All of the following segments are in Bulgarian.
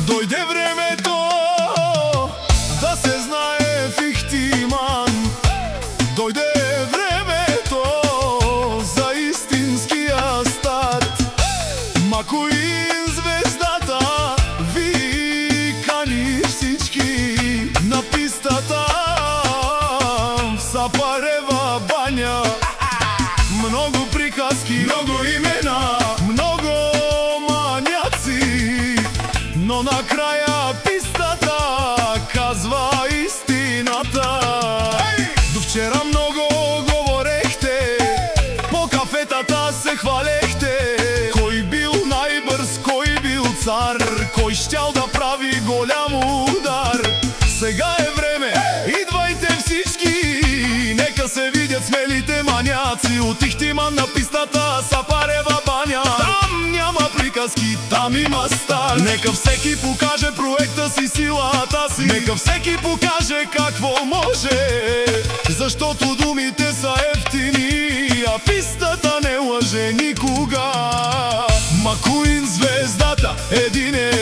Дойде времето да се знае в Ихтиман. Дойде времето за истинския старт. Макуин звездата ви кани всички на пистата в Сапарева баня. Много приказки, много имена, много маняци, но накрая пистата казва истината. До вчера много говорехте, по кафетата се хвалехте. Кой бил най-бърз, кой бил цар, кой щял да прави голям удар. Сега е време, идвайте всички, нека се видят смелите маняци. От Ихтиман на пистата Сапарева баня. Там няма приказки, там има стар. Нека всеки покаже проекта си, силата си. Нека всеки покаже какво може, защото думите са ефтини, а пистата не лъже никога. Макуин звездата един е,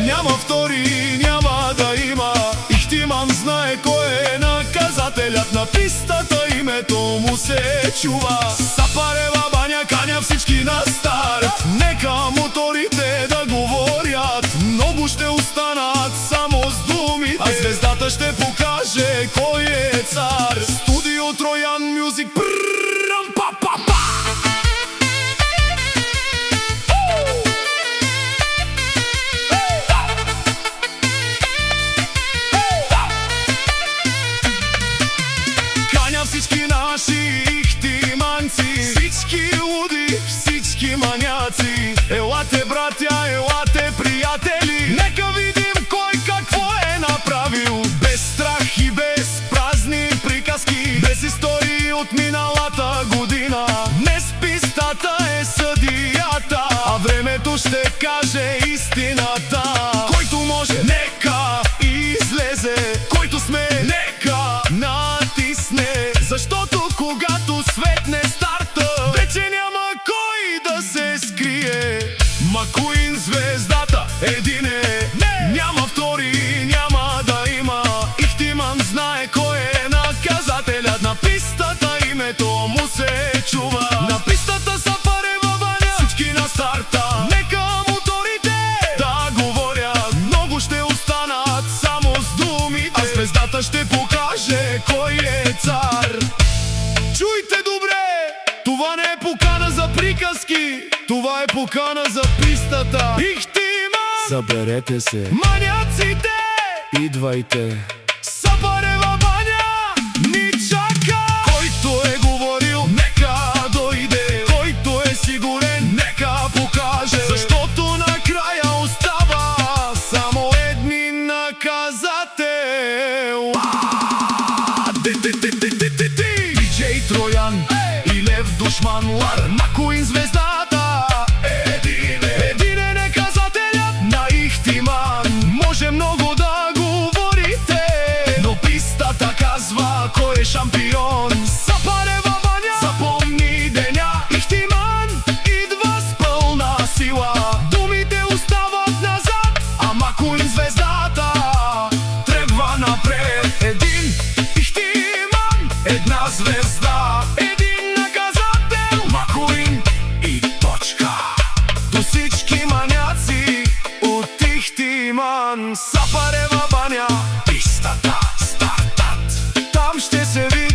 няма втори, няма да има. Ихтиман знае кой е наказателят на пистата, името му се чува. Сапарева баня каня всички на старт. Нека моторите да говорят, много ще останат само с думите, а звездата ще покаже кой е цар. Студио Троян Мюзик. Всички наши ихтиманци, всички луди, всички маняци. Елате, братя, елате, приятели, нека видим кой какво е направил. Без страх и без празни приказки, без истории от миналата година. Днес пистата е съдията, а времето ще каже истината. Който може, нека излезе, който сме, нека натисне. Защото когато светне старта, вече няма кой да се скрие. Макуин звездата един е, няма втори, няма да има. Ихтиман знае кой е наказателят на пистата, името му се чува. На пистата Сапарева баня, всички на старта. Нека моторите да говорят, много ще останат само с думите, а звездата ще покаже кой е цар. Чуйте добре, това не е покана за приказки, това е покана за пистата. Ихтиман, съберете се, маняците, идвайте. Сапарева баня ни чака. Който е говорил, нека дойде. Който е сигурен, нека покаже, защото накрая остава само едни наказател. Диджей Троян и Лев Душман Лар. Макуин звездата един е наказателят на Ихтиман. Може много да говорите, но пистата казва кой е шампион. Сапарева баня, запомни деня. Ихтиман идва с пълна сила, думите остават назад, а Макуин звездата тръгва напред. Един Ихтиман, една звезда, един наказател, Макуин и точка. До всички маняци от Ихтиман, Сапарева баня, пистата стартът. Там ще се види